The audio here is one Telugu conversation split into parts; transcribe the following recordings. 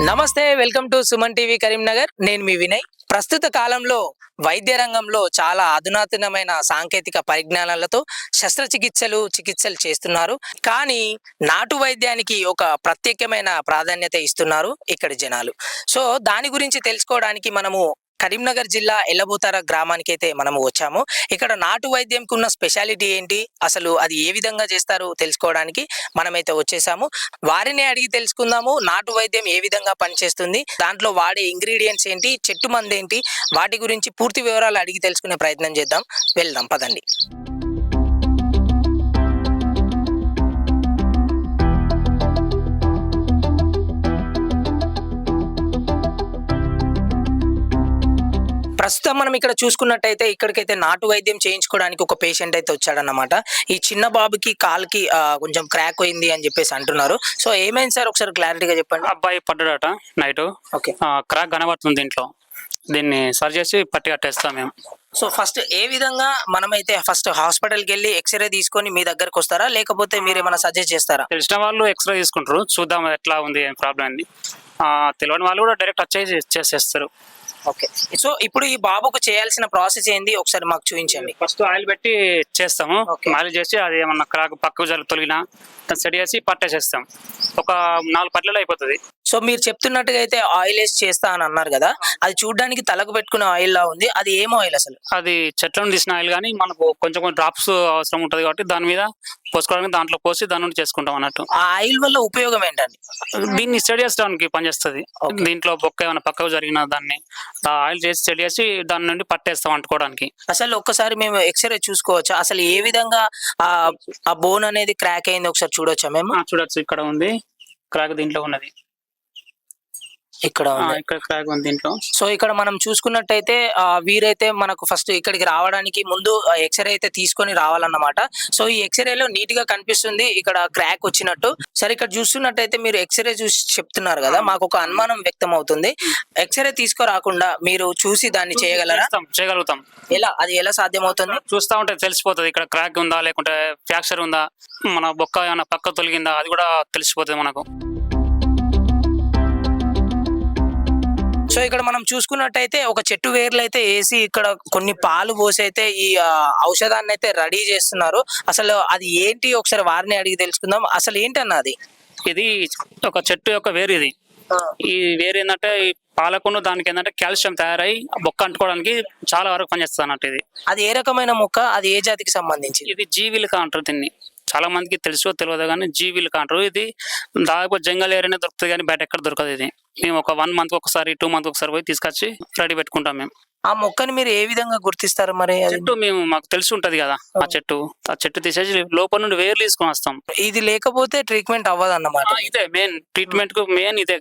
నమస్తే, welcome to Suman TV Karimnagar. నేను మీ వినయ్. ప్రస్తుత కాలంలో వైద్య రంగంలో చాలా అధునాతనమైన సాంకేతిక పరిజ్ఞానాలతో చికిత్సలు చేస్తున్నారు. కానీ నాటు వైద్యానికి ఒక ప్రత్యేకమైన ప్రాధాన్యత ఇస్తున్నారు ఇక్కడి జనాలు. సో దాని గురించి తెలుసుకోవడానికి మనము కరీంనగర్ జిల్లా ఎల్లబూతార గ్రామానికి అయితే మనము వచ్చాము. ఇక్కడ నాటు వైద్యంకి ఉన్న స్పెషాలిటీ ఏంటి, అసలు అది ఏ విధంగా చేస్తారు తెలుసుకోవడానికి మనమైతే వచ్చేసాము. వారిని అడిగి తెలుసుకుందాము నాటు వైద్యం ఏ విధంగా పనిచేస్తుంది, దాంట్లో వాడే ఇంగ్రీడియంట్స్ ఏంటి, చెట్టు మంది ఏంటి, వాటి గురించి పూర్తి వివరాలు అడిగి తెలుసుకునే ప్రయత్నం చేద్దాం. వెళ్దాం పదండి. ప్రస్తుతం మనం ఇక్కడ చూసుకున్నట్టయితే ఇక్కడికైతే నాటు వైద్యం చేయించుకోవడానికి ఒక పేషెంట్ అయితే వచ్చాడన్నమాట. ఈ చిన్న బాబుకి కాలుకి కొంచెం క్రాక్ అయింది అని చెప్పేసి అంటున్నారు. సో ఏమైంది సార్, ఒకసారి క్లారిటీగా చెప్పండి. అబ్బాయి పడ్డాడట నైట్. ఓకే, క్రాక్ కనబడుతుంది దీంట్లో. దీన్ని సరి చేసి పట్టి కట్టేస్తాం మేము. సో ఫస్ట్ ఏ విధంగా మనమైతే ఫస్ట్ హాస్పిటల్కి వెళ్ళి ఎక్స్రే తీసుకొని మీ దగ్గరకు వస్తారా, లేకపోతే మీరు ఏమైనా సజెస్ట్ చేస్తారా? తెలిసిన వాళ్ళు ఎక్స్రే తీసుకుంటారు, చూద్దాం ఎట్లా ఉంది ఏం ప్రాబ్లం అండి. తెలియని వాళ్ళు కూడా డైరెక్ట్ వచ్చేసి చేసేస్తారు. ఓకే, సో ఇప్పుడు ఈ బాబుకు చేయాల్సిన ప్రాసెస్ ఏంది ఒకసారి మాకు చూపించండి. ఫస్ట్ ఆయిల్ పెట్టి చేస్తాము. ఆయిల్ చేసి అది ఏమన్నా క్రాక్ పక్కకు తొలగినా సెట్ చేసి పట్టేసేస్తాం. ఒక 4 పట్లలో అయిపోతుంది. సో మీరు చెప్తున్నట్టుగా అయితే ఆయిల్ వేసి చేస్తా అని అన్నారు కదా, అది చూడడానికి తలకు పెట్టుకునే ఆయిల్ లా ఉంది. అది ఏం ఆయిల్ అసలు? అది చెట్లను తీసిన ఆయిల్, కానీ మనకు కొంచెం డ్రాప్స్ అవసరం ఉంటది కాబట్టి దాని మీద పోసుకోవడానికి దాంట్లో పోసి దాని నుండి చేసుకుంటాం అన్నట్టు. ఆ ఆయిల్ వల్ల ఉపయోగం ఏంటండి? దీన్ని స్టడీ చేసడానికి పనిచేస్తుంది. దీంట్లో బొక్క ఏమైనా పక్కకు జరిగిన దాన్ని ఆయిల్ చేసి స్టడీ చేసి దాని నుండి పట్టేస్తాం అంటుకోవడానికి. అసలు ఒక్కసారి మేము ఎక్స్రే చూసుకోవచ్చా, అసలు ఏ విధంగా ఆ బోన్ అనేది క్రాక్ అయింది ఒకసారి చూడొచ్చా మేము? చూడొచ్చు, ఇక్కడ ఉంది క్రాక్, దీంట్లో ఉన్నది, ఇక్కడ క్రాక్ ఉంది దీంట్లో. సో ఇక్కడ మనం చూసుకున్నట్టయితే వీరైతే మనకు ఫస్ట్ ఇక్కడికి రావడానికి ముందు ఎక్స్రే అయితే తీసుకొని రావాలన్నమాట. సో ఈ ఎక్స్రేలో నీట్ గా కనిపిస్తుంది ఇక్కడ క్రాక్ వచ్చినట్టు. సరే, ఇక్కడ చూస్తున్నట్టయితే మీరు ఎక్స్రే చూసి చెప్తున్నారు కదా, మాకు ఒక అనుమానం వ్యక్తం అవుతుంది. ఎక్స్రే తీసుకురాకుండా మీరు చూసి దాన్ని చేయగలుగుతాం. అది ఎలా సాధ్యమవుతుంది? చూస్తా ఉంటే తెలిసిపోతుంది ఇక్కడ క్రాక్ ఉందా లేకుంటే ఫ్రాక్చర్ ఉందా, మన బొక్క ఏమైనా పక్క తొలగిందా, అది కూడా తెలిసిపోతుంది మనకు. సో ఇక్కడ మనం చూసుకున్నట్టయితే ఒక చెట్టు వేర్లు అయితే వేసి ఇక్కడ కొన్ని పాలు పోసి అయితే ఈ ఔషధాన్ని అయితే రెడీ చేస్తున్నారు. అసలు అది ఏంటి ఒకసారి వారిని అడిగి తెలుసుకుందాం. అసలు ఏంటన్నా అది? ఇది ఒక చెట్టు యొక్క వేరు. ఇది ఈ వేరు ఏంటంటే ఈ పాలకును దానికి ఏంటంటే కాల్షియం తయారై బొక్క అంటుకోవడానికి చాలా వరకు పనిచేస్తుంది అన్నట్టు. ఇది అది ఏ రకమైన మొక్క, అది ఏ జాతికి సంబంధించి? ఇది జీవిలిక అంటారు దీన్ని. చాలా మందికి తెలుసో తెలియదు కానీ జీవిలిక అంటారు. ఇది దాదాపు జంగల్ ఏరియానే దొరుకుతుంది కానీ బయట ఎక్కడ దొరకదు. ఇది మేము ఒక 1 మంత్ ఒకసారి 2 మంత్ ఒకసారి పోయి తీసుకొచ్చి రెడీ పెట్టుకుంటాం మేము. ఆ మొక్కని మీరు ఏ విధంగా గుర్తిస్తారు మరి? చెట్టు మాకు తెలిసి ఉంటది కదా, ఆ చెట్టు తీసేసి లోపల నుండి వేర్లు తీసుకొని వస్తాం. ఇది లేకపోతే ట్రీట్మెంట్ అవ్వదు అన్నమాట. ఇదే మెయిన్ ట్రీట్మెంట్ కు మెయిన్ ఇదే.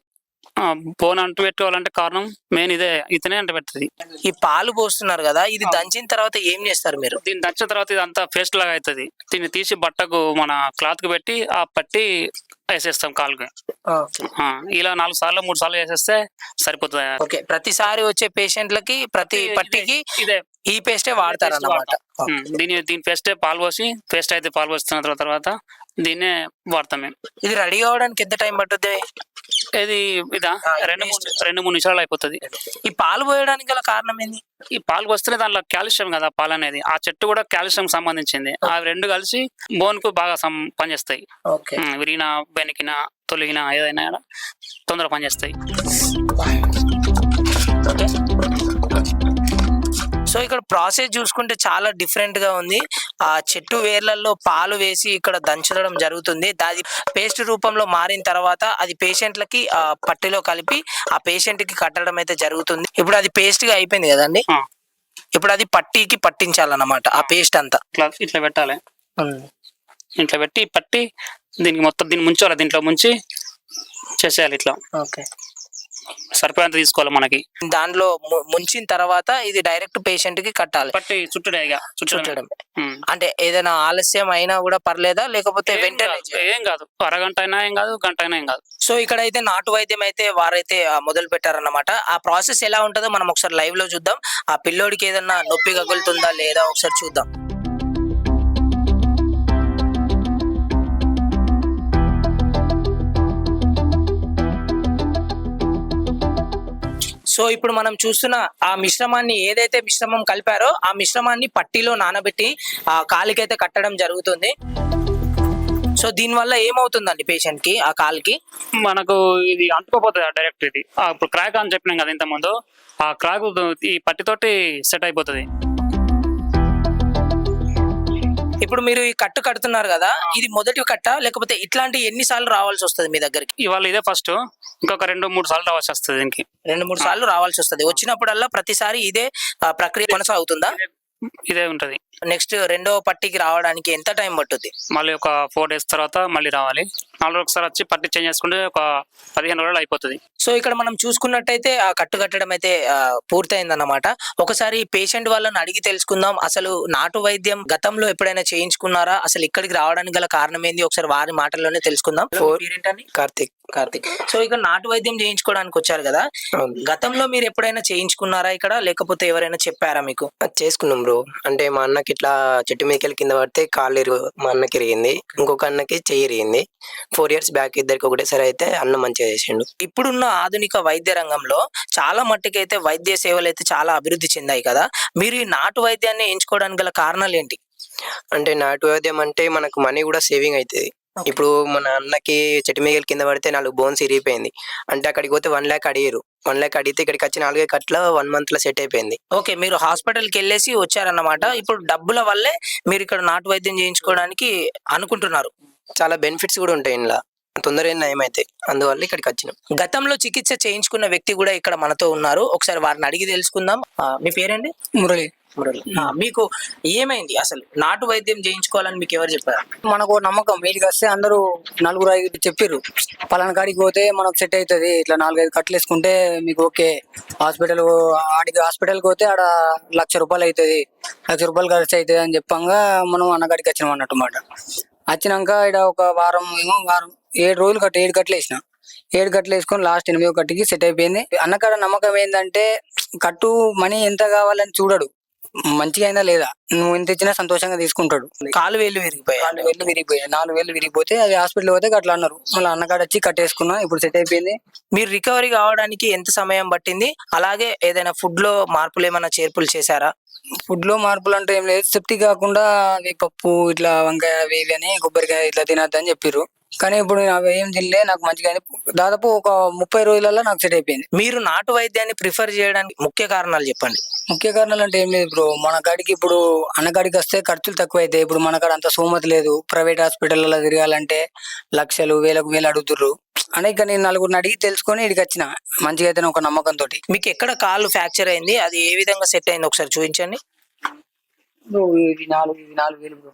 బోన్ అంటు పెట్టుకోవాలంటే కారణం మెయిన్ ఇదే, ఇతనే అంటు పెడుతుంది. ఈ పాలు పోస్తున్నారు కదా, ఇది దంచిన తర్వాత ఏం చేస్తారు మీరు? దీన్ని దంచిన తర్వాత ఇది అంతా పేస్ట్ లాగా అవుతుంది. దీన్ని తీసి బట్టకు మన క్లాత్ కు పెట్టి ఆ పట్టి వేసేస్తాం కాలుకి. ఇలా 4 సార్లు 3 సార్లు వేసేస్తే సరిపోతుంది. ఓకే, ప్రతిసారి వచ్చే పేషెంట్లకి ప్రతి పట్టికి ఇదే ఈ పేస్టే వాడతారు అన్నమాట. దీని పేస్టే పాలు పోసి పేస్ట్ అయితే పాలు పోస్తున్న తర్వాత దీన్నే వాడతాం మేము. ఇది రెడీ అవ్వడానికి ఎంత టైం పట్టుద్ది? ఇది ఇదా 2-3 నిమిషాలు అయిపోతుంది. ఈ పాలు పోయడానికి గల కారణం ఏంది? ఈ పాలు వస్తేనే దాంట్లో కాల్షియం కదా, పాలు అనేది. ఆ చెట్టు కూడా కాల్షియం సంబంధించింది. అవి 2 కలిసి బోన్ కు బాగా పనిచేస్తాయి. విరిగిన బెనికిన తొలగిన ఏదైనా తొందరగా పనిచేస్తాయి. సో ఇక్కడ ప్రాసెస్ చూసుకుంటే చాలా డిఫరెంట్ గా ఉంది. ఆ చెట్టు వేర్లలో పాలు వేసి ఇక్కడ దంచడం జరుగుతుంది. అది పేస్ట్ రూపంలో మారిన తర్వాత అది పేషెంట్లకి పట్టిలో కలిపి ఆ పేషెంట్ కి కట్టడం అయితే జరుగుతుంది. ఇప్పుడు అది పేస్ట్ గా అయిపోయింది కదండి, ఇప్పుడు అది పట్టీకి పట్టించాలన్నమాట. ఆ పేస్ట్ అంతా ఇట్లా పెట్టాలి. ఇట్లా పెట్టి పట్టి దీనికి మొత్తం దీన్ని ముంచాలి, దీంట్లో ముంచి చేసేయాలి ఇట్లా. ఓకే, సరిపోయేంత తీసుకోవాలి మనకి. దాంట్లో ముంచిన తర్వాత ఇది డైరెక్ట్ పేషెంట్ కి కట్టాలి, పట్టి చుట్టడం. అంటే ఏదైనా ఆలస్యం అయినా కూడా పర్లేదా, లేకపోతే వెంటనే? ఏం కాదు, అరగంట అయినా ఏం కాదు, గంట అయినా ఏం కాదు. సో ఇక్కడ అయితే నాటు వైద్యం అయితే వారైతే మొదలు పెట్టారన్నమాట. ఆ ప్రాసెస్ ఎలా ఉంటుందో మనం ఒకసారి లైవ్ లో చూద్దాం. ఆ పిల్లోడికి ఏదన్నా నొప్పి గగులుతుందా లేదా ఒకసారి చూద్దాం. సో ఇప్పుడు మనం చూస్తున్న ఆ మిశ్రమాన్ని ఏదైతే మిశ్రమం కలిపారో ఆ మిశ్రమాన్ని పట్టీలో నానబెట్టి ఆ కాలికైతే కట్టడం జరుగుతుంది. సో దీని వల్ల ఏమవుతుందండి పేషెంట్ కి ఆ కాలుకి? మనకు ఇది అంటుకోపోతుంది డైరెక్ట్. ఇది ఇప్పుడు క్రాక్ అని చెప్పినాం కదా ఇంత ముందు, ఆ క్రాక్ ఈ పట్టితోటి సెట్ అయిపోతుంది. ఇప్పుడు మీరు ఈ కట్టు కడుతున్నారు కదా, ఇది మొదటి కట్ట లేకపోతే ఇట్లాంటి ఎన్నిసార్లు రావాల్సి వస్తుంది మీ దగ్గరికి? ఇవాళ ఇదే ఫస్ట్, ఇంకొక 2-3 సార్లు రావాల్సి వస్తుంది దీనికి. 2-3 సార్లు రావాల్సి వస్తుంది. వచ్చినప్పుడల్లా ప్రతిసారి ఇదే ప్రక్రియ కొనసాగుతుందా? ఇదే ఉంటది. నెక్స్ట్ రెండో పట్టికి రావడానికి ఎంత టైం పట్టుద్ది? మళ్ళీ ఒక 4 days తర్వాత మళ్ళీ రావాలి. 4 రోజులు ఒకసారి వచ్చి పట్టి చేంజ్ చేసుకుంటే ఒక 15 రోజులు అయిపోతుంది. సో ఇక్కడ మనం చూసుకున్నట్టయితే ఆ కట్టు కట్టడం అయితే పూర్తయిందన్నమాట. ఒకసారి పేషెంట్ వాళ్ళని అడిగి తెలుసుకుందాం. అసలు నాటు వైద్యం గతంలో ఎప్పుడైనా చేయించుకున్నారా? అసలు ఇక్కడికి రావడానికి గల కారణం ఏంది? ఒకసారి వారి మాటల్లోనే తెలుసుకుందాం. పేరేంటని? కార్తిక్. సో ఇక్కడ నాటు వైద్యం చేయించుకోవడానికి వచ్చారు కదా, గతంలో మీరు ఎప్పుడైనా చేయించుకున్నారా ఇక్కడ, లేకపోతే ఎవరైనా చెప్పారా మీకు? చేసుకున్నాం బ్రో. అంటే మా అన్నకి ఇట్లా చెట్టు మేకల కింద పడితే కాళ్ళు మా అన్నకి ఇరిగింది, ఇంకొక అన్నకి చెయ్యి ఇరిగింది. 4 years బ్యాక్ ఇద్దరికి ఒకటేసారి అయితే అన్న మంచిగా చేసిండు. ఇప్పుడున్న ఆధునిక వైద్య రంగంలో చాలా మట్టుకైతే వైద్య సేవలు అయితే చాలా అభివృద్ధి చెందాయి కదా, మీరు ఈ నాటు వైద్యాన్ని ఎంచుకోవడానికి గల కారణాలు ఏంటి? అంటే నాటు వైద్యం అంటే మనకు మనీ కూడా సేవింగ్ అవుతుంది. ఇప్పుడు మన అన్నకి చెట్టు మేకల కింద పడితే 4 bones ఇరిగిపోయింది అంటే అక్కడికి పోతే 1 lakh అడిగారు. 1 lakh అడిగితే ఇక్కడికి వచ్చి 4 కట్ల 1 month లో సెట్ అయిపోయింది. ఓకే, మీరు హాస్పిటల్కి వెళ్ళేసి వచ్చారన్నమాట. ఇప్పుడు డబ్బుల వల్లే మీరు ఇక్కడ నాటు వైద్యం చేయించుకోవడానికి అనుకుంటున్నారు. చాలా బెనిఫిట్స్ కూడా ఉంటాయి ఇంట్లో, తొందరగా నయమైతే, అందువల్ల ఇక్కడికి వచ్చినాం. గతంలో చికిత్స చేయించుకున్న వ్యక్తి కూడా ఇక్కడ మనతో ఉన్నారు. ఒకసారి వారిని అడిగి తెలుసుకుందాం. మీ పేరండి? మురళి. మీకు ఏమైంది? అసలు నాటు వైద్యం చేయించుకోవాలని మీకు ఎవరు చెప్పారు? మనకు నమ్మకం, వీటికి వస్తే అందరూ 4-5 చెప్పిర్రు, పలానా కాడికి పోతే మనకు సెట్ అవుతుంది, ఇట్లా 4-5 కట్టలు వేసుకుంటే మీకు ఓకే. హాస్పిటల్కి పోతే ఆడ 1,00,000 రూపాయలు అవుతుంది, 1,00,000 రూపాయలు ఖర్చు అవుతుంది అని చెప్పంగా మనం అన్నగాడికి వచ్చినాం అన్నట్టు మాట. వచ్చినాక ఇక్కడ ఒక వారం 7 రోజులు 7 కట్టలు వేసిన. 7 కట్టలు వేసుకొని లాస్ట్ 8వ కట్టుకి సెట్ అయిపోయింది. అన్నకాడ నమ్మకం ఏంటంటే కట్టు మనీ ఎంత కావాలని చూడడు, మంచిగా అయిందా లేదా, నువ్వు ఎంత ఇచ్చినా సంతోషంగా తీసుకుంటాడు. కాలు వేలు విరిగిపోయాయి. 4 వేలు విరిగిపోతే అది హాస్పిటల్ పోతే అట్లా అన్నారు. మళ్ళీ అన్నకాడ వచ్చి కట్టేసుకున్నా, ఇప్పుడు సెట్ అయిపోయింది. మీరు రికవరీ కావడానికి ఎంత సమయం పట్టింది? అలాగే ఏదైనా ఫుడ్ లో మార్పులు ఏమైనా చేర్పులు చేశారా? ఫుడ్ లో మార్పులు అంటే ఏం లేదు, సెప్టీ కాకుండా అవి పప్పు ఇట్లా వంకాయ అవి ఇవి అని కొబ్బరికాయ ఇట్లా తినద్దని చెప్పిర్రు. కానీ ఇప్పుడు నేను అవి ఏం తినలే, నాకు మంచిగా దాదాపు ఒక 30 రోజులలో నాకు సెట్ అయిపోయింది. మీరు నాటు వైద్యాన్ని ప్రిఫర్ చేయడానికి ముఖ్య కారణాలు చెప్పండి. ముఖ్య కారణాలు అంటే ఏం లేదు బ్రో, మన కాడికి ఇప్పుడు అన్నకాడికి వస్తే ఖర్చులు తక్కువ అవుతాయి. ఇప్పుడు మన కాడ అంత సోమతి లేదు, ప్రైవేట్ హాస్పిటల్లో తిరగాలంటే లక్షలు వేలకు అడుగుతుర్రు. అనేక నేను 4గురిని అడిగి తెలుసుకొని ఇక్కడికి వచ్చిన, మంచిగా అయితే ఒక నమ్మకంతో. మీకు ఎక్కడ కాళ్ళు ఫ్రాక్చర్ అయింది, అది ఏ విధంగా సెట్ అయింది ఒకసారి చూపించండి. ఇది 4 వేలు బ్రో.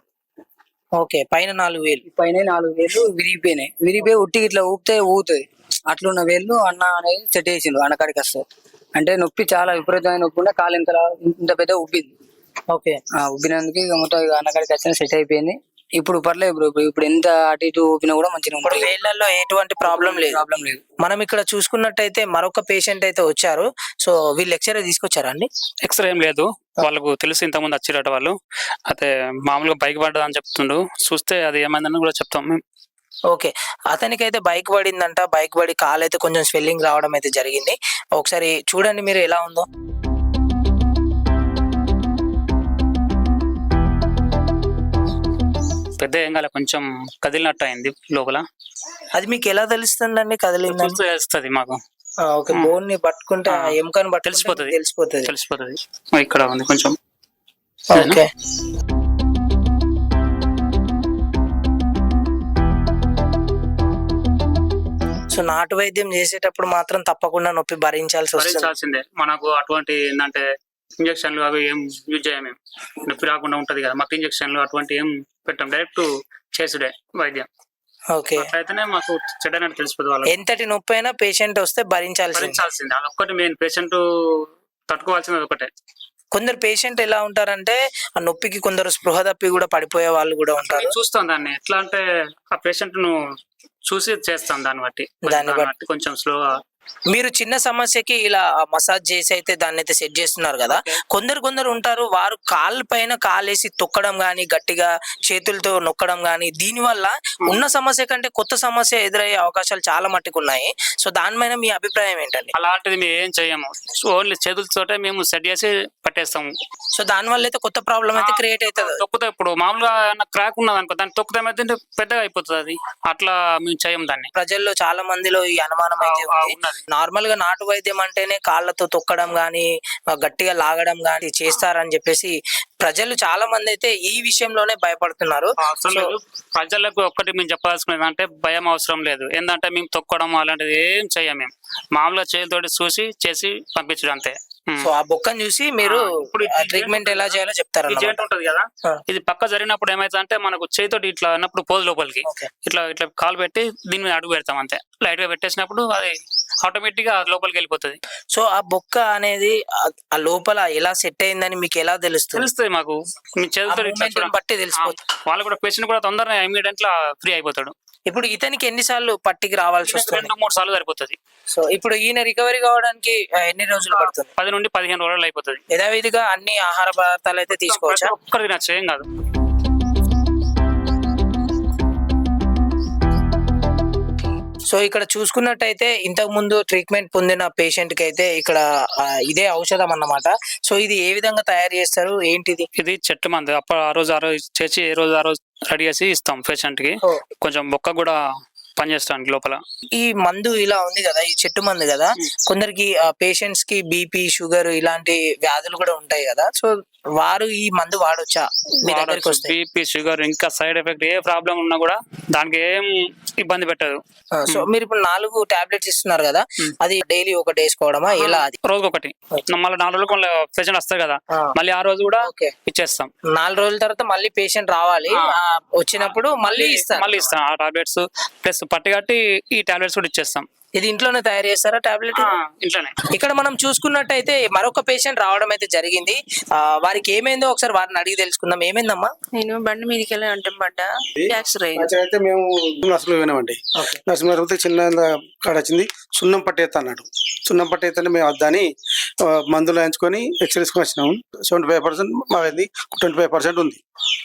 ఓకే, పైన 4 వేలు, పైన 4 వేలు విరిగిపోయి ఉట్టికి ఇట్లా ఊపితే ఊగుతుంది. అట్లున్న వేళ్ళు అన్న అనేది సెట్ చేసిండు అన్నకాడికి వస్తే. అంటే నొప్పి చాలా విపరీతమైన నొప్పి ఉండే, కాలు ఇంత పెద్ద ఉబ్బింది. ఓకే, ఉబ్బినందుకు ఇక మొత్తం అన్నకాడికి వచ్చిన సెట్ అయిపోయింది. ఇప్పుడు పర్లేదు బ్రో, ఇప్పుడు ఎంత అటు ఇటు ఊపినా కూడా మంచిగా ఉంటుంది. వేళ్లలో ఎటువంటి ప్రాబ్లం లేదు. మనం ఇక్కడ చూసుకున్నట్టయితే మరొక పేషెంట్ అయితే వచ్చారు. సో వీళ్ళు ఎక్స్రే తీసుకొచ్చారా అండి? ఎక్స్రే ఏం లేదు, వాళ్ళకు తెలుసు ఇంతకుముందు వచ్చిరట వాళ్ళు. అయితే మామూలుగా బైక్ పడ్డది అని చెప్తుండు, చూస్తే అది ఏమైందని కూడా చెప్తాం మేము. ఓకే, అతనికి అయితే బైక్ పడిందంట. బైక్ పడి కాలు అయితే కొంచెం స్వెల్లింగ్ రావడం అయితే జరిగింది. ఒకసారి చూడండి మీరు ఎలా ఉందో. పెద్ద ఏం కాలే, కొంచెం కదిలినట్టు అయింది లోపల. అది మీకు ఎలా తెలుస్తుందండి కదిలిందని? తెలుస్తుంది మాకు. ఓకే, బోన్ ని పట్టుకుంటే ఎముకని బట్టి తెలిసిపోతుంది. ఇక్కడ ఉంది కొంచెం. ఓకే, సో నాటు వైద్యం చేసేటప్పుడు మాత్రం తప్పకుండా నొప్పి భరించాల్సి వస్తుంది. మనకు అటువంటి ఏంటంటే ఇంజక్షన్లు అవి ఏం యూజ్ చేయం, మేము నొప్పి రాకుండా ఉంటది కదా మాకు. ఇంజక్షన్లు అటువంటి ఏం పెట్టాం, డైరెక్ట్ చేసుడే వైద్యం. ఓకే, అయితేనే మాకు చెడ్డనట్టు తెలిసిపోతుంది. వాళ్ళు ఎంతటి నొప్పి అయినా పేషెంట్ వస్తే భరించాల్సింది. అదొక్కటి మెయిన్, పేషెంట్ తట్టుకోవాల్సింది ఒకటే. కొందరు పేషెంట్ ఎలా ఉంటారంటే ఆ నొప్పికి కొందరు స్పృహ తప్పి కూడా పడిపోయే వాళ్ళు కూడా ఉంటారు. చూస్తాం దాన్ని ఎట్లా అంటే ఆ పేషెంట్ ను చూసి చేస్తాం, దాన్ని బట్టి కొంచెం స్లోగా మీరు చిన్న సమస్యకి ఇలా మసాజ్ చేసి అయితే దాన్ని అయితే సెట్ చేస్తున్నారు కదా. కొందరు ఉంటారు, వారు కాళ్ళ పైన కాలేసి తొక్కడం గానీ, గట్టిగా చేతులతో నొక్కడం గానీ, దీని వల్ల ఉన్న సమస్య కంటే కొత్త సమస్య ఎదురయ్యే అవకాశాలు చాలా మట్టుకు ఉన్నాయి. సో దానిపైన మీ అభిప్రాయం ఏంటండి? అలాంటిది మేము ఏం చేయము, ఓన్లీ చేతులతోటే మేము సెట్ చేసి పట్టేస్తాము. సో దాని వల్ల అయితే కొత్త ప్రాబ్లం అయితే క్రియేట్ అవుతుంది. తొక్కుతే ఇప్పుడు మామూలుగా క్రాక్ ఉన్నది అనుకో, దాన్ని తొక్కుతే ఏమైతే పెద్దగా అయిపోతుంది అది, అట్లా మేము చేయం దాన్ని. ప్రజల్లో చాలా మందిలో ఈ అనుమానం అయితే ఉంది. ఉన్నది. నార్మల్ గా నాటు వైద్యం అంటేనే కాళ్ళతో తొక్కడం గానీ, గట్టిగా లాగడం గానీ చేస్తారని చెప్పేసి ప్రజలు చాలా మంది అయితే ఈ విషయంలోనే భయపడుతున్నారు. అవసరం లేదు. ప్రజలకు ఒక్కటి మేము చెప్పాల్సుకునేది అంటే భయం అవసరం లేదు. ఏంటంటే మేము తొక్కడం అలాంటిది ఏం చెయ్యం, మేము మామూలుగా చేతితోటి చూసి చేసి పంపించడం అంతే. సో ఆ బొక్కను చూసి మీరు ఇప్పుడు ట్రీట్మెంట్ ఎలా చేయాలో చెప్తారు. ఈ జాయింట్ ఉంటది కదా, ఇది పక్క జరిగినప్పుడు ఏమైతుంది అంటే మనకు చేతితోటి ఇట్లా అన్నప్పుడు పోదు లోపలికి, ఇట్లా ఇట్లా కాలు పెట్టి దీని మీద అడుగు పెడతాం అంతే. లైట్ గా పెట్టేసినప్పుడు అది ఆటోమేటిక్ గా లోపలికి వెళ్ళిపోతుంది. సో ఆ బొక్క అనేది ఆ లోపల ఎలా సెట్ అయిందని మీకు ఎలా తెలుస్తుంది? తెలుస్తుంది మాకు, మీ చేతితో బట్టి తెలిసిపోతుంది. వాళ్ళు కూడా పేషెంట్ కూడా తొందరగా ఇమీడియట్ గా ఫ్రీ అయిపోతాడు. ఇప్పుడు ఇతనికి ఎన్నిసార్లు పట్టికి రావాల్సి వస్తుంది? 2-3 సార్లు సరిపోతుంది. సో ఇప్పుడు ఈయన రికవరీ కావడానికి ఎన్ని రోజులు పడుతుంది? 10 నుండి 15 రోజులు అయిపోతుంది. యథావిధిగా అన్ని ఆహార పదార్థాలు అయితే తీసుకోవచ్చా? ఒక్కరు తినచ్చు, ఏం కాదు. సో ఇక్కడ చూసుకున్నట్టయితే ఇంతకు ముందు ట్రీట్మెంట్ పొందిన పేషెంట్ కి అయితే ఇక్కడ ఇదే ఔషధం అన్నమాట. సో ఇది ఏ విధంగా తయారు చేస్తారు, ఏంటిది? ఇది చెట్టు మంది అప్పుడు ఆ రోజు చేసి ఏ రోజు ఆ రోజు రెడీ చేసి ఇస్తాం పేషెంట్ కి. కొంచెం బొక్క కూడా పనిచేస్తాను లోపల. ఈ మందు ఇలా ఉంది కదా, ఈ చెట్టు మందు కదా, కొందరికి పేషెంట్స్ కి బీపీ, షుగర్ ఇలాంటి వ్యాధులు కూడా ఉంటాయి కదా. సో వారు ఈ మందు వాడొచ్చా? మీ దగ్గరికి వస్తే బీపీ, షుగర్ ఇంకా సైడ్ ఎఫెక్ట్ ఏ ప్రాబ్లం ఉన్నా కూడా దానికి ఏం ఇబ్బంది పెట్టదు. సో మీరు ఇప్పుడు 4 టాబ్లెట్స్ ఇస్తున్నారు కదా, అది డైలీ ఒకటి వేసుకోవడమా ఎలా? అది రోజుకి ఒకటి, మళ్ళీ 4 రోజులకు మళ్ళీ పేషెంట్ వస్తారు కదా, మళ్ళీ ఆ రోజు కూడా ఇచ్చేస్తాం. 4 రోజుల తర్వాత మళ్ళీ పేషెంట్ రావాలి, వచ్చినప్పుడు మళ్ళీ ఇస్తాం ఆ టాబ్లెట్స్ ప్లస్ పట్టి కట్టి ఈ టాబ్లెట్స్ కూడా ఇచ్చేస్తాం. ఇది ఇంట్లోనే తయారు చేస్తారా టాబ్లెట్? ఇంట్లోనే. ఇక్కడ మనం చూసుకున్నట్టయితే మరొక పేషెంట్ రావడం అయితే జరిగింది. వారికి ఏమైందో ఒకసారి వారిని అడిగి తెలుసుకుందాం. ఏమైందమ్మా? నేను బండి మీదకి వెళ్ళి అంటే పడ్డా, ఫ్రాక్చర్ అయింది. అయితే మేము నర్సులు పోయినామండి. నర్సులు పోతే చిన్న కాడ వచ్చింది, సున్నం పట్టేస్తా అన్నాడు. సున్నం పట్టేస్తే మేము వద్దని మందులు వేయించుకొని ఎక్స్రేస్కి వచ్చినాము. 75% మాది 25% ఉంది.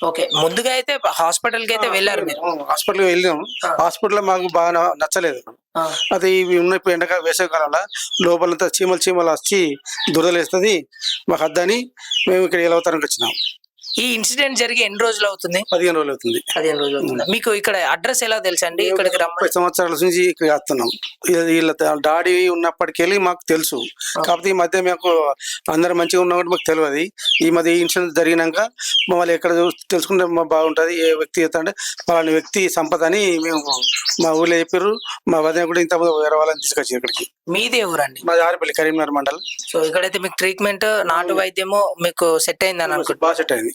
ఓకే, ముందుగా అయితే హాస్పిటల్ కి అయితే వెళ్ళారు మీరు? హాస్పిటల్కి వెళ్ళినాము. హాస్పిటల్లో మాకు బాగా నచ్చలేదు. అది ఇవి ఉన్న ఇప్పుడు వేసవి కాలంలో లోపలంతా చీమలు వచ్చి దురదలేస్తుంది, మాకు వద్దని మేము ఇక్కడ ఏలవతారానికి వచ్చినాం. ఈ ఇన్సిడెంట్ జరిగి ఎన్ని రోజులు అవుతుంది? 15 రోజులు అవుతుంది. 15 రోజులు అవుతుంది. మీకు ఇక్కడ అడ్రస్ ఎలా తెలుసు అండి? ఇక్కడికి 30 సంవత్సరాల నుంచి ఇక్కడ వస్తున్నాం. వీళ్ళ డాడీ ఉన్నప్పటికెళ్ళి మాకు తెలుసు. కాకపోతే ఈ మధ్య మాకు అందరు మంచిగా ఉన్నా కూడా మాకు తెలియదు. ఈ మధ్య ఇన్సిడెంట్ జరిగినాక మమ్మల్ని ఎక్కడ తెలుసుకుంటే బాగుంటుంది, ఏ వ్యక్తి అంటే వాళ్ళని వ్యక్తి సంపద అని మేము మా ఊళ్ళో చెప్పారు. మా వదిన కూడా ఇంత వేరే వాళ్ళని తీసుకొచ్చి ఇక్కడికి. మీదే ఊరండి? మాది ఆరిపల్లి, కరీంనగర్ మండలం. సో ఇక్కడైతే మీకు ట్రీట్మెంట్ నాటు వైద్యము మీకు సెట్ అయిందని అనుకుంటున్నాను. బాగా సెట్ అయింది.